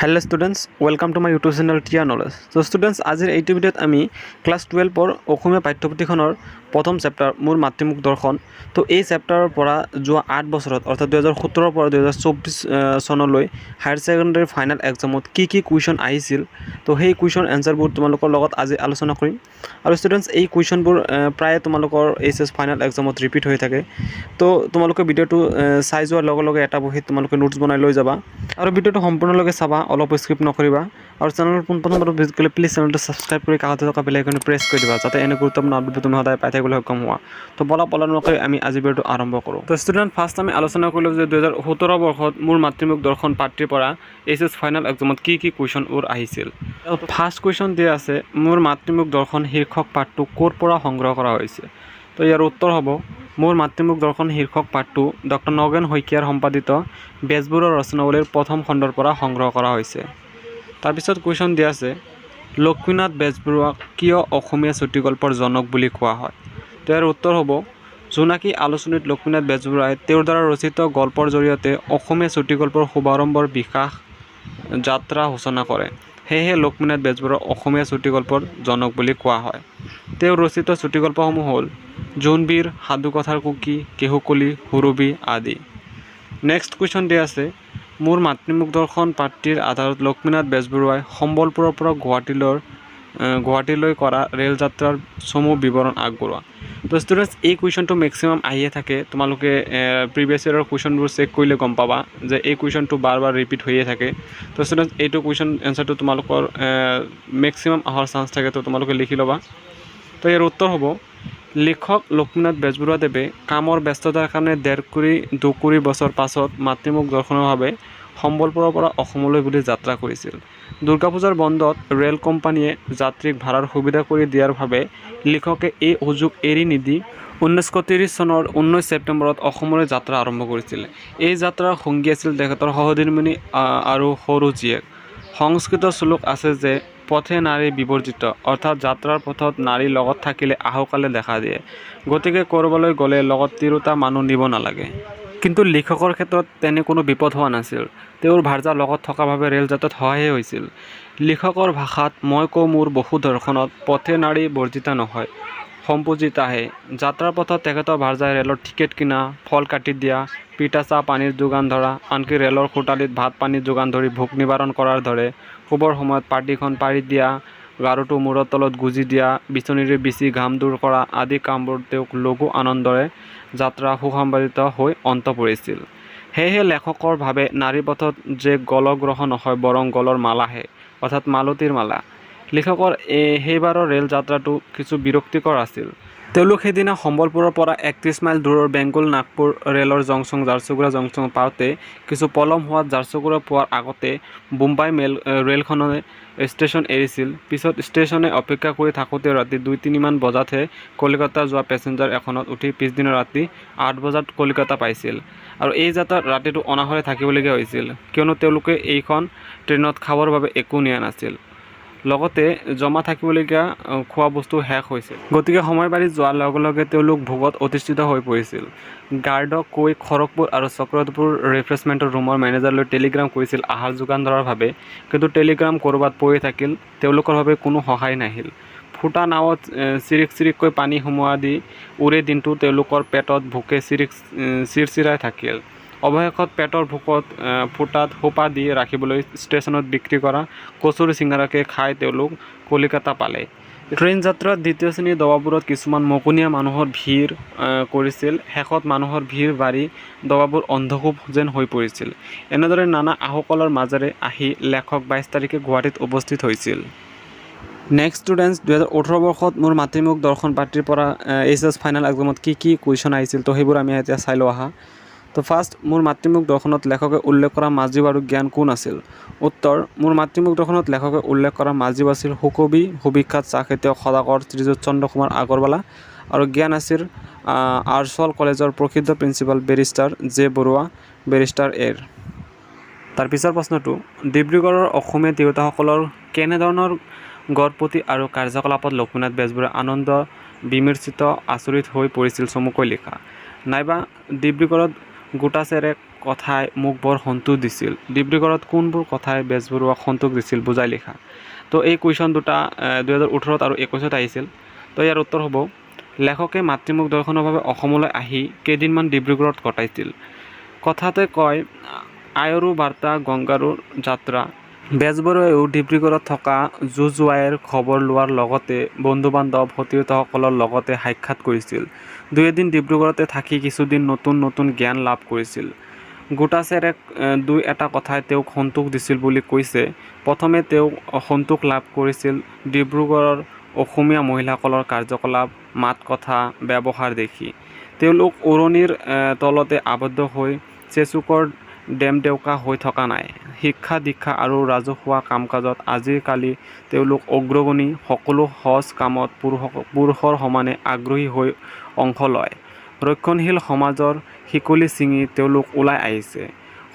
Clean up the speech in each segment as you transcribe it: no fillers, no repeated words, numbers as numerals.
Hello students welcome to my YouTube channel Tiya Knowledge. तो students आज এই ভিডিওত আমি ক্লাস 12 অসমীয়া পাঠ্যপুথিখনৰ প্ৰথম চেপ্টাৰ মোৰ মাতৃমুখ দৰ্শন। তো এই চেপ্টাৰৰ পৰা যোৱা 8 বছৰত অৰ্থাৎ 2017 পৰা 2024 চনলৈ হায়াৰ সেকেন্ডাৰী ফাইনেল এক্সামত কি কুৱেশ্যন আহিছিল, তো সেই কুৱেশ্যন এনসাৰবোৰ তোমালোকৰ লগত আজি আলোচনা কৰিম। আৰু স্টুডেন্টস এই কুৱেশ্যনবোৰ প্ৰায় তোমালোকৰ এইচএস ফাইনেল এক্সামত ৰিপিট হৈ থাকে। তো তোমালোকে ভিডিওটো চাই যোৱাৰ লগে লগে এটা বহীত তোমালোকে নোটছ বনাই লৈ যাবা আৰু ভিডিওটো সম্পূৰ্ণলৈকে চাবা, অলপ স্কিপ নকৰিবা। আৰু চেনেলৰ পোনপ্ৰথমবাৰ ভিজিট কৰিলে প্লিজ চেনেলটো সাবস্ক্ৰাইব কৰি কাষতে থকা বেল আইকনটো প্ৰেছ কৰি দিবা, যাতে এনে গুৰুত্বপূৰ্ণ আপডেট তুমি সদায় পাই থাকিবলৈ সক্ষম হোৱা। তো বলা নকৰি আমি আজি ভিডিওটো আৰম্ভ কৰোঁ। তো ষ্টুডেণ্ট ফাৰ্ষ্ট আমি আলোচনা কৰিলোঁ যে 2017 বৰ্ষত মোৰ মাতৃমুখ দৰ্শন পাঠ্যৰ পৰা এইচএছ ফাইনেল এক্সামত কি কুৱেশ্যনবোৰ আহিছিল। ফাৰ্ষ্ট কুৱেশ্যন দিয়া আছে, মোৰ মাতৃমুখ দৰ্শন শীৰ্ষক পাঠটো ক'ৰ পৰা সংগ্ৰহ কৰা হৈছে। তো ইয়াৰ উত্তৰ হ'ব মোৰ মাতৃমুখ দৰ্শন শীৰ্ষক পাঠটো ডক্টৰ নগেন শইকীয়াৰ সম্পাদিত বেজবৰুৱাৰ ৰচনাৱলীৰ প্ৰথম খণ্ডৰ পৰা সংগ্ৰহ কৰা হৈছে। তাৰপিছত কুৱেশ্যন দিয়া আছে, লক্ষ্মীনাথ বেজবৰুৱাক কিয় অসমীয়া চুটিগল্পৰ জনক বুলি কোৱা হয়। তো ইয়াৰ উত্তৰ হ'ব জোনাকী আলোচনীত লক্ষ্মীনাথ বেজবৰুৱাই তেওঁৰ দ্বাৰা ৰচিত গল্পৰ জৰিয়তে অসমীয়া চুটিগল্পৰ শুভাৰম্ভৰ বিকাশ যাত্ৰা সূচনা কৰে, সেয়েহে লক্ষ্মীনাথ বেজবৰুৱাক অসমীয়া চুটিগল্পৰ জনক বুলি কোৱা হয়। তেওঁৰ ৰচিত চুটিগল্পসমূহ হ'ল জোনবিৰ, সাধুকথাৰ কুকি, কেহুকলি, সুৰবি আদি। নেক্সট কুৱেশ্যন দিয়া আছে, মোৰ মাতৃমুখ দৰ্শন পাঠটিৰ আধাৰত লক্ষ্মীনাথ বেজবৰুৱাই সম্বলপুৰৰ পৰা গুৱাহাটীলৈ কৰা ৰেল যাত্ৰাৰ চমু বিৱৰণ আগবঢ়োৱা। তো ষ্টুডেণ্টছ এই কুৱেশ্যনটো মেক্সিমাম আহিয়ে থাকে, তোমালোকে প্ৰিভিয়াছ ইয়াৰৰ কুৱেশ্যনবোৰ চেক কৰিলে গম পাবা যে এই কুৱেশ্যনটো বাৰ ৰিপিট হৈয়ে থাকে। তো ষ্টুডেণ্টছ এইটো কুৱেশ্যন এনচাৰটো তোমালোকৰ মেক্সিমাম অহাৰ চান্স থাকে, তো তোমালোকে লিখি ল'বা। তো ইয়াৰ উত্তৰ হ'ব লিখক লক্ষ্মীনাথ বেজবৰুৱাদেৱে কামৰ ব্যস্ততাৰ কাৰণে 2 বছৰ পাছত মাতৃমুখ দৰ্শনৰ বাবে সম্বলপুৰৰ পৰা অসমলৈ বুলি যাত্ৰা কৰিছিল। দুৰ্গা পূজাৰ বন্ধত ৰেল কোম্পানীয়ে যাত্ৰীক ভাড়াৰ সুবিধা কৰি দিয়াৰ বাবে লিখকে এই সুযোগ এৰি নিদি 1930 চনৰ 19 ছেপ্টেম্বৰত অসমলৈ যাত্ৰা আৰম্ভ কৰিছিল। এই যাত্ৰাৰ সংগী আছিল তেখেতৰ সহধৰ্মিনী আৰু সৰু জীয়েক। সংস্কৃত শ্লোক আছে যে পথে নাৰী বিবৰ্জিত, অৰ্থাৎ যাত্ৰাৰ পথত নাৰী লগত থাকিলে আহুকালে দেখা দিয়ে, গতিকে ক'ৰবালৈ গ'লে লগত তিৰোতা মানুহ নিব নালাগে। কিন্তু লিখকৰ ক্ষেত্ৰত তেনে কোনো বিপদ হোৱা নাছিল, তেওঁৰ ভাৰ্যা লগত থকা বাবে ৰেল যাত্ৰাত সহায়হে হৈছিল। লিখকৰ ভাষাত মই কওঁ মোৰ বহু দৰ্শনত পথে নাৰী বৰ্জিতা নহয়, সম্পূজিতাহে। যাত্ৰাৰ পথত তেখেতৰ ভাৰ্যাই ৰেলৰ টিকেট কিনা, ফল কাটি দিয়া, পিঠা চাহ পানীৰ যোগান ধৰা, আনকি ৰেলৰ খোটালিত ভাত পানীৰ যোগান ধৰি ভোক নিবাৰণ কৰাৰ দৰে, শুবৰ সময়ত পাৰ্টিখন পাৰি দিয়া, গাৰুটো মূৰৰ তলত গুজি দিয়া, বিচনীৰে বিচি ঘাম দূৰ কৰা আদি কামবোৰ তেওঁক লঘু আনন্দৰে যাত্ৰা সুসম্পাদিত হৈ অন্ত পৰিছিল। সেয়েহে লেখকৰ ভাবে নাৰী পথত যে গলগ্ৰহ নহয় বৰং গলৰ মালাহে, অৰ্থাৎ মালতীৰ মালা। লিখকৰ সেইবাৰৰ ৰেল যাত্ৰাটো কিছু বিৰক্তিকৰ আছিল। তেওঁলোক সেইদিনা সম্বলপুৰৰ পৰা 31 মাইল দূৰৰ বেংগল নাগপুৰ ৰেলৰ জংচন ঝাৰচুগুড়া জংচন পাওঁতে কিছু পলম হোৱাত ঝাৰচুগুড়া পোৱাৰ আগতে বোম্বাই ৰেলখনে ষ্টেচন এৰিছিল। পিছত ষ্টেচনে অপেক্ষা কৰি থাকোঁতে ৰাতি 2-3 মান বজাতহে কলিকতা যোৱা পেছেঞ্জাৰ এখনত উঠি পিছদিনা ৰাতি 8 বজাত কলিকতা পাইছিল। আৰু এই যাত্ৰাত ৰাতিটো অনাহৰে থাকিবলগীয়া হৈছিল, কিয়নো তেওঁলোকে এইখন ট্ৰেইনত খাবৰ বাবে একো নিয়া নাছিল, লগতে জমা থাকিবলগীয়া খোৱা বস্তু শেষ হৈছিল। গতিকে সময় বাঢ়ি যোৱাৰ লগে লগে তেওঁলোক ভোগত অধিষ্ঠিত হৈ পৰিছিল। গাৰ্ডক কৈ খড়গপুৰ আৰু চক্ৰধৰপুৰ ৰিফ্ৰেছমেণ্টৰ ৰুমৰ মেনেজাৰলৈ টেলিগ্ৰাম কৰিছিল আহাৰ যোগান ধৰাৰ বাবে, কিন্তু টেলিগ্ৰাম ক'ৰবাত পৰি থাকিল, তেওঁলোকৰ বাবে কোনো সহায় নাহিল। ফুটা নাৱত চিৰিককৈ পানী সোমোৱা দি উৰে দিনটো তেওঁলোকৰ পেটত ভোকে চিৰচিৰাই থাকিল। অৱশেষত পেটৰ ভোকত ফুটাত সোপা দি ৰাখিবলৈ ষ্টেচনত বিক্ৰী কৰা কচুৰি চিঙৰাকে খাই তেওঁলোক কলিকতা পালে। ট্ৰেইন যাত্ৰাত দ্বিতীয় শ্ৰেণীৰ ডবাবোৰত কিছুমান মকনীয়া মানুহৰ ভিৰ কৰিছিল। শেষত মানুহৰ ভিৰ বাঢ়ি ডবাবোৰ অন্ধকূপ যেন হৈ পৰিছিল। এনেদৰে নানা আহুকলৰ মাজেৰে আহি লেখক 22 তাৰিখে গুৱাহাটীত উপস্থিত হৈছিল। নেক্সট ষ্টুডেণ্টছ 2018 বৰ্ষত মোৰ মাতৃমুখ দৰ্শন পাঠটিৰ পৰা এইচএছ ফাইনেল এক্সামত কি কুৱেশ্যন আহিছিল, তো সেইবোৰ আমি এতিয়া চাই লোৱা আহা। তো ফাৰ্ষ্ট মোৰ মাতৃমুখ দৰ্শনত লেখকে উল্লেখ কৰা মাজীৱ আৰু জ্ঞান কোন আছিল। উত্তৰ মোৰ মাতৃমুখ দৰ্শনত লেখকে উল্লেখ কৰা মাজীৱ আছিল সুকবি সুবিখ্যাত চাহ খেতিয়ক সদাগৰ শ্ৰীযুত চন্দ্ৰ কুমাৰ আগৰৱালা, আৰু জ্ঞান আছিল আৰ্চল কলেজৰ প্ৰসিদ্ধ principal barrister J Barua barrister এৰ। তাৰ পিছৰ প্ৰশ্নটো, ডিব্ৰুগড়ৰ অসমীয়া তিৰোতাসকলৰ কেনেধৰণৰ গড়পতি আৰু কাৰ্যকলাপত লক্ষ্মীনাথ বেজবৰুৱাই আনন্দ বিমৰ্ষিত আচৰিত হৈ পৰিছিল চমুকৈ লিখা। নাইবা ডিব্ৰুগড়ত গোটাচেৰেক কথাই মোক বৰ সন্তোষ দিছিল। ডিব্ৰুগড়ত কোনবোৰ কথাই বেজবৰুৱাক সন্তোষ দিছিল বুজাই লিখা। তো এই কুৱেশ্যন দুটা 2018 আৰু 21 আহিছিল। তো ইয়াৰ উত্তৰ হ'ব লেখকে মাতৃমুখ দৰ্শনৰ বাবে অসমলৈ আহি কেইদিনমান ডিব্ৰুগড়ত কটাইছিল। কথাতে কয় আয়ৰু বাৰ্তা গংগাৰো যাত্ৰা। বেজবৰুৱাইও ডিব্ৰুগড়ত থকা জোৱাইৰ খবৰ লোৱাৰ লগতে বন্ধু বান্ধৱ সতীৰ্থসকলৰ লগতে সাক্ষাৎ কৰিছিল। দুই এদিন ডিব্ৰুগড়তে থাকি কিছুদিন নতুন নতুন জ্ঞান লাভ কৰিছিল। গোটাচেৰে দুই এটা কথাই তেওঁক সন্তোষ দিছিল বুলি কৈছে। প্ৰথমে তেওঁ সন্তোষ লাভ কৰিছিল ডিব্ৰুগড়ৰ অসমীয়া মহিলাসকলৰ কাৰ্যকলাপ, মাত কথা, ব্যৱহাৰ দেখি। তেওঁলোক উৰণিৰ তলতে আবদ্ধ হৈ চেচুকৰ ডেমডেউকা হৈ থকা নাই। শিক্ষা দীক্ষা আৰু ৰাজহুৱা কাম কাজত আজিকালি তেওঁলোক অগ্ৰগণী। সকলো সজ কামত পুৰুষৰ সমানে আগ্ৰহী হৈ অংশ লয়। ৰক্ষণশীল সমাজৰ শিকলি ছিঙি তেওঁলোক ওলাই আহিছে।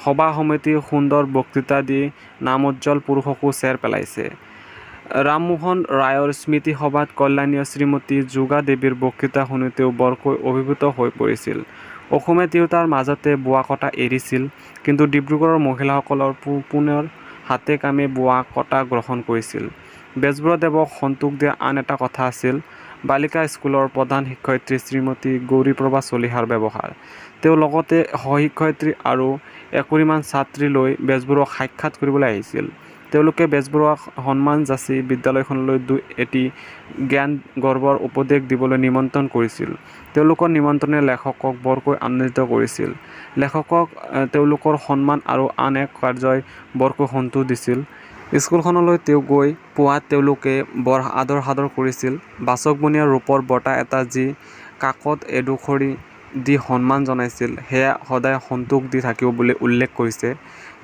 সভা সমিতিৰ সুন্দৰ বক্তৃতা দি নামোজ্জ্বল পুৰুষকো চেৰ পেলাইছে। ৰামমোহন ৰায়ৰ স্মৃতি সভাত কল্যাণীয় শ্ৰীমতী যোগা দেৱীৰ বক্তৃতা শুনি তেওঁ বৰকৈ অভিভূত হৈ পৰিছিল। অসমীয়া তিৰোতাৰ মাজতে বোৱা কটা এৰিছিল, কিন্তু ডিব্ৰুগড়ৰ মহিলাসকলৰ পুনৰ হাতে কামে বোৱা কটা গ্ৰহণ কৰিছিল। বেজবৰুৱাদেৱক সন্তোষ দিয়া আন এটা কথা আছিল বালিকা স্কুলৰ প্ৰধান শিক্ষয়িত্ৰী শ্ৰীমতী গৌৰীপ্ৰভা চলিহাৰ ব্যৱহাৰ। তেওঁ লগতে সহশিক্ষয়িত্ৰী আৰু 20মান ছাত্ৰী লৈ বেজবৰুৱাক সাক্ষাৎ কৰিবলৈ আহিছিল। তেওঁলোকে বেজবৰুৱাক সন্মান যাচি বিদ্যালয়খনলৈ দুই এটি জ্ঞান গৰ্বৰ উপদেশ দিবলৈ নিমন্ত্ৰণ কৰিছিল। তেওঁলোকৰ নিমন্ত্ৰণে লেখকক বৰকৈ আনন্দিত কৰিছিল। লেখকক তেওঁলোকৰ সন্মান আৰু আন এক কাৰ্যই বৰকৈ সন্তোষ দিছিল। স্কুলখনলৈ তেওঁ গৈ পোৱাত তেওঁলোকে বৰ আদৰ সাদৰ কৰিছিল। বাচকবনীয়া ৰূপৰ বঁটা এটা যি কাকত এডোখৰি দি সন্মান জনাইছিল, সেয়া সদায় সন্তোষ দি থাকিব বুলি উল্লেখ কৰিছে।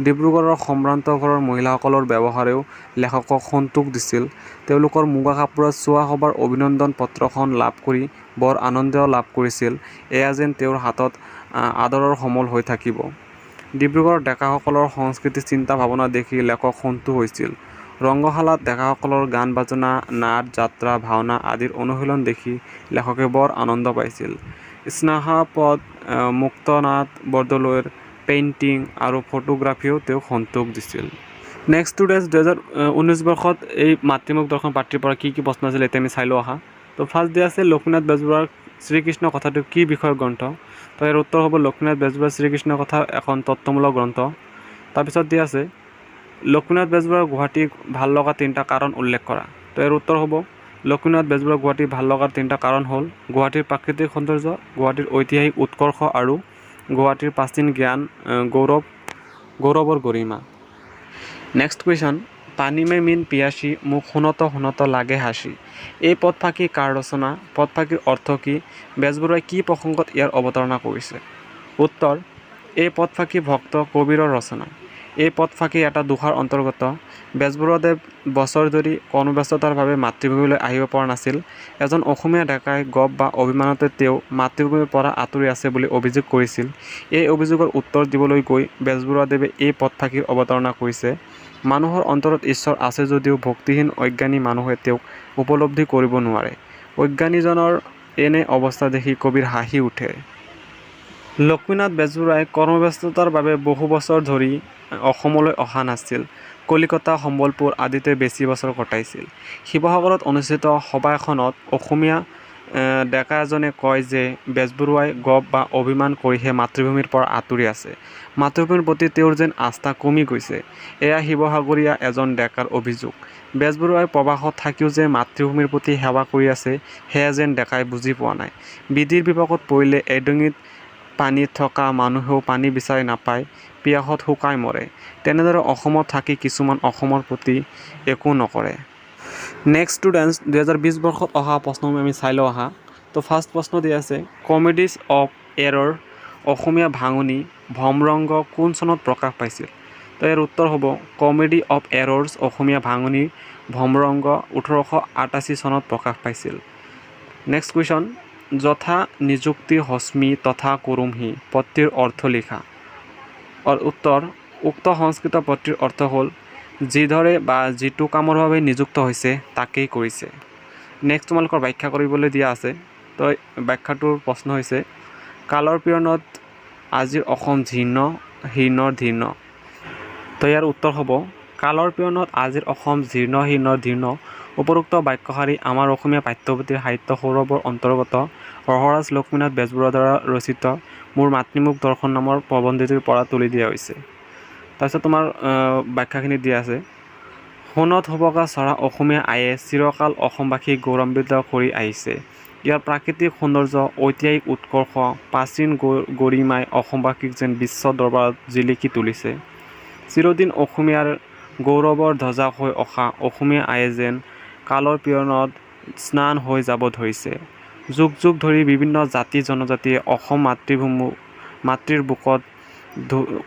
ডিব্ৰুগড়ৰ সম্ভ্ৰান্ত ঘৰৰ মহিলাসকলৰ ব্যৱহাৰেও লেখকক সন্তোষ দিছিল। তেওঁলোকৰ মুগা কাপোৰত চোৱা সভাৰ অভিনন্দন পত্ৰখন লাভ কৰি বৰ আনন্দ লাভ কৰিছিল। এয়া যেন তেওঁৰ হাতত আদৰৰ সমল হৈ থাকিব। ডিব্ৰুগড়ৰ ডেকাসকলৰ সংস্কৃতি চিন্তা ভাৱনা দেখি লেখক সন্তোষ হৈছিল। ৰংগশালাত ডেকাসকলৰ গান বাজনা, নাট, যাত্ৰা, ভাওনা আদিৰ অনুশীলন দেখি লেখকে বৰ আনন্দ পাইছিল। স্নেহাপদ মুক্তনাথ বৰদলৈৰ পেইণ্টিং আৰু ফটোগ্ৰাফীয়েও তেওঁক সন্তোষ দিছিল। নেক্সট ষ্টুডেণ্টছ 2019 বৰ্ষত এই মাতৃমুখ দৰ্শন পাঠ্যৰ পৰা কি কি প্ৰশ্ন আছিল এতিয়া আমি চাই লওঁ আহা। তো ফাৰ্ষ্ট দিয়া আছে লক্ষ্মীনাথ বেজবৰুৱাৰ শ্ৰীকৃষ্ণ কথাটো কি বিষয়ৰ গ্ৰন্থ? তো ইয়াৰ উত্তৰ হ'ব লক্ষ্মীনাথ বেজবৰুৱাৰ শ্ৰীকৃষ্ণ কথা এখন তত্ত্বমূলক গ্ৰন্থ। তাৰপিছত দিয়া আছে লক্ষ্মীনাথ বেজবৰুৱাৰ গুৱাহাটীক ভাল লগা 3টা কাৰণ উল্লেখ কৰা। তো ইয়াৰ উত্তৰ হ'ব লক্ষ্মীনাথ বেজবৰুৱাৰ গুৱাহাটীক ভাল লগাৰ 3টা কাৰণ হ'ল গুৱাহাটীৰ প্ৰাকৃতিক সৌন্দৰ্য, গুৱাহাটীৰ ঐতিহাসিক উৎকৰ্ষ আৰু গুৱাহাটীৰ প্ৰাচীন জ্ঞান গৌৰৱৰ গৰিমা। নেক্সট কুৱেশ্যন পানী মে মিন পিয়াসী মোক শুনত শুনত লাগে হাসি। এই পদফাকি কাৰ ৰচনা? পদফাকিৰ অৰ্থ কি? বেজবৰুৱাই কি প্ৰসংগত ইয়াৰ অৱতাৰণা কৰিছে? উত্তৰ এই পদফাকি ভক্ত কবিৰৰ ৰচনা। এই পদফাকি এটা দোহাৰ অন্তৰ্গত। বেজবৰুৱাদেৱ বছৰ ধৰি কৰ্মব্যস্ততাৰ বাবে মাতৃভূমিলৈ আহিব পৰা নাছিল। এজন অসমীয়া ডেকাই গপ বা অভিমানতে তেওঁ মাতৃভূমিৰ পৰা আঁতৰি আছে বুলি অভিযোগ কৰিছিল। এই অভিযোগৰ উত্তৰ দিবলৈ গৈ বেজবৰুৱাদেৱে এই পদফাকিৰ অৱতাৰণা কৰিছে। মানুহৰ অন্তৰত ঈশ্বৰ আছে যদিও ভক্তিহীন অজ্ঞানী মানুহে তেওঁক উপলব্ধি কৰিব নোৱাৰে। অজ্ঞানীজনৰ এনে অৱস্থা দেখি কবিৰ হাঁহি উঠে। লক্ষ্মীনাথ বেজবৰুৱাই কৰ্মব্যস্ততাৰ বাবে বহু বছৰ ধৰি অসমলৈ অহা নাছিল। কলিকতা, সম্বলপুৰ আদিতে বেছি বছৰ কটাইছিল। শিৱসাগৰত অনুষ্ঠিত সভা এখনত অসমীয়া ডেকা এজনে কয় যে বেজবৰুৱাই গপ বা অভিমান কৰিহে মাতৃভূমিৰ পৰা আঁতৰি আছে। মাতৃভূমিৰ প্ৰতি তেওঁৰ যেন আস্থা কমি গৈছে। এয়া শিৱসাগৰীয়া এজন ডেকাৰ অভিযোগ। বেজবৰুৱাই প্ৰবাসত থাকিও যে মাতৃভূমিৰ প্ৰতি সেৱা কৰি আছে, সেয়া যেন ডেকাই বুজি পোৱা নাই। বিধিৰ বিপাকত পৰিলে এডিঙিত পানীত থকা মানুহেও পানী বিচাৰি নাপায়, পিয়াসত শুকাই মৰে। তেনেদৰে অসমত থাকি কিছুমান অসমৰ প্ৰতি একো নকৰে। নেক্সট ষ্টুডেণ্টছ 2020 বৰ্ষত অহা প্ৰশ্নসমূহ আমি চাই লওঁ আহা। তো ফাৰ্ষ্ট প্ৰশ্ন দিয়া আছে কমেডিজ অফ এৰৰ অসমীয়া ভাঙনি ভমৰংগ কোন চনত প্ৰকাশ পাইছিল? তো ইয়াৰ উত্তৰ হ'ব কমেডি অফ এৰৰ্ছ অসমীয়া ভাঙনি ভমৰংগ 1888 চনত প্ৰকাশ পাইছিল। নেক্সট কুৱেশ্যন যথা নিযুক্তি হস্মি তথা কুৰুমহি পত্ৰীৰ অৰ্থ লিখা। উত্তৰ উক্ত সংস্কৃত পত্ৰীৰ অৰ্থ হ'ল যিধৰে বা যিটো কামৰ বাবে নিযুক্ত হৈছে তাকেই কৰিছে। নেক্সট তোমালোকৰ ব্যাখ্যা কৰিবলৈ দিয়া আছে। তো ব্যাখ্যাটোৰ প্ৰশ্ন হৈছে কালৰ পীড়নত আজিৰ অসম জীৰ্ণ হীনৰ ধীৰ্ণ। তো ইয়াৰ উত্তৰ হ'ব কালৰ পিয়নত আজিৰ অসম জীৰ্ণ হীনৰ ধীৰ্ণ। উপৰোক্ত বাক্যশাৰী আমাৰ অসমীয়া পাঠ্যপুথিৰ সাহিত্য সৌৰভৰ অন্তৰ্গত ৰসৰাজ লক্ষ্মীনাথ বেজবৰুৱাৰ দ্বাৰা ৰচিত মোৰ মাতৃমুখ দৰ্শন নামৰ প্ৰবন্ধটিৰ পৰা তুলি দিয়া হৈছে। তাৰপিছত তোমাৰ ব্যাখ্যাখিনি দিয়া আছে। সোণত সুবগা চৰা অসমীয়া আয়ে চিৰকাল অসমবাসীক গৌৰৱান্বিত কৰি আহিছে। ইয়াৰ প্ৰাকৃতিক সৌন্দৰ্য, ঐতিহাসিক উৎকৰ্ষ, প্ৰাচীন গৰিমাই অসমবাসীক যেন বিশ্ব দৰবাৰত জিলিকি তুলিছে। চিৰদিন অসমীয়াৰ গৌৰৱৰ ধ্বজা হৈ অহা অসমীয়া আয়ে যেন কালৰ পিয়নত স্নান হৈ যাব ধৰিছে। যুগ যুগ ধৰি বিভিন্ন জাতি জনজাতিয়ে অসম মাতৃৰ বুকত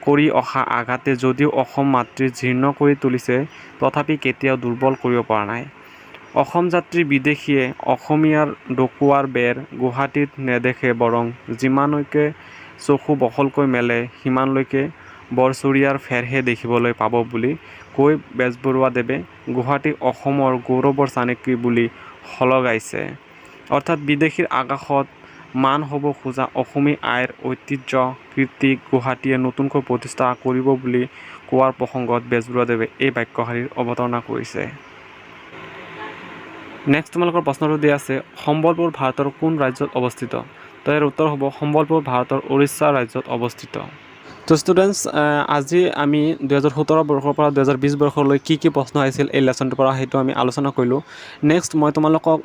কৰি অহা আঘাতে যদিও অসম মাতৃ জীৰ্ণ কৰি তুলিছে, তথাপি কেতিয়াও দুৰ্বল কৰিব পৰা নাই। অসম যাত্ৰী বিদেশীয়ে অসমীয়াৰ ডকুৱাৰ বেৰ গুৱাহাটীত নেদেখে বৰং যিমানলৈকে চকু বহলকৈ মেলে সিমানলৈকে বৰচৰীয়াৰ ফেৰহে দেখিবলৈ পাব বুলি কৈ বেজবৰুৱাদেৱে গুৱাহাটীক অসমৰ গৌৰৱৰ চানেকি বুলি শলগাইছে। অৰ্থাৎ বিদেশীৰ আকাশত মান হ'ব খোজা অসমীয়া আইৰ ঐতিহ্য কীৰ্তিক গুৱাহাটীয়ে নতুনকৈ প্ৰতিষ্ঠা কৰিব বুলি কোৱাৰ প্ৰসংগত বেজবৰুৱাদেৱে এই বাক্যশাৰীৰ অৱতাৰণা কৰিছে। নেক্সট তোমালোকৰ প্ৰশ্নটো দিয়া আছে সম্বলপুৰ ভাৰতৰ কোন ৰাজ্যত অৱস্থিত? তো ইয়াৰ উত্তৰ হ'ব সম্বলপুৰ ভাৰতৰ উৰিষ্যা ৰাজ্যত অৱস্থিত। তো ষ্টুডেণ্টছ আজি আমি 2017 বৰ্ষৰ পৰা 2020 বৰ্ষলৈ কি প্ৰশ্ন আহিছিল এই লেচনটোৰ পৰা সেইটো আমি আলোচনা কৰিলোঁ। নেক্সট মই তোমালোকক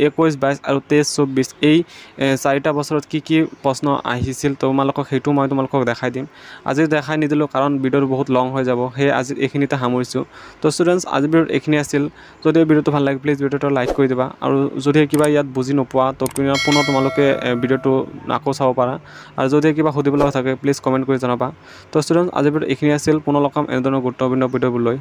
21, 22 আৰু 23, 24 এই 4টা বছৰত কি প্ৰশ্ন আহিছিল তোমালোকক সেইটো মই তোমালোকক দেখাই দিম। আজি দেখাই নিদিলোঁ কাৰণ ভিডিঅ'টো বহুত লং হৈ যাব, সেয়ে আজি এইখিনিতে সামৰিছোঁ। তো ষ্টুডেণ্টছ আজিৰ ভিডিঅ'ত এইখিনি আছিল। যদি ভিডিঅ'টো ভাল লাগে প্লিজ ভিডিঅ'টো লাইক কৰি দিবা, আৰু যদি কিবা ইয়াত বুজি নোপোৱা তো পুনৰ তোমালোকে ভিডিঅ'টো আকৌ চাব পাৰা, আৰু যদি কিবা সুধিব লগা থাকে প্লিজ কমেণ্ট কৰি জনাবা। তো ষ্টুডেণ্টছ আজিৰ ভিডিঅ'ত এইখিনি আছিল। পুনৰ লগ পাম এনেধৰণৰ গুৰুত্বপূৰ্ণ ভিডিঅ'বোৰ লৈ।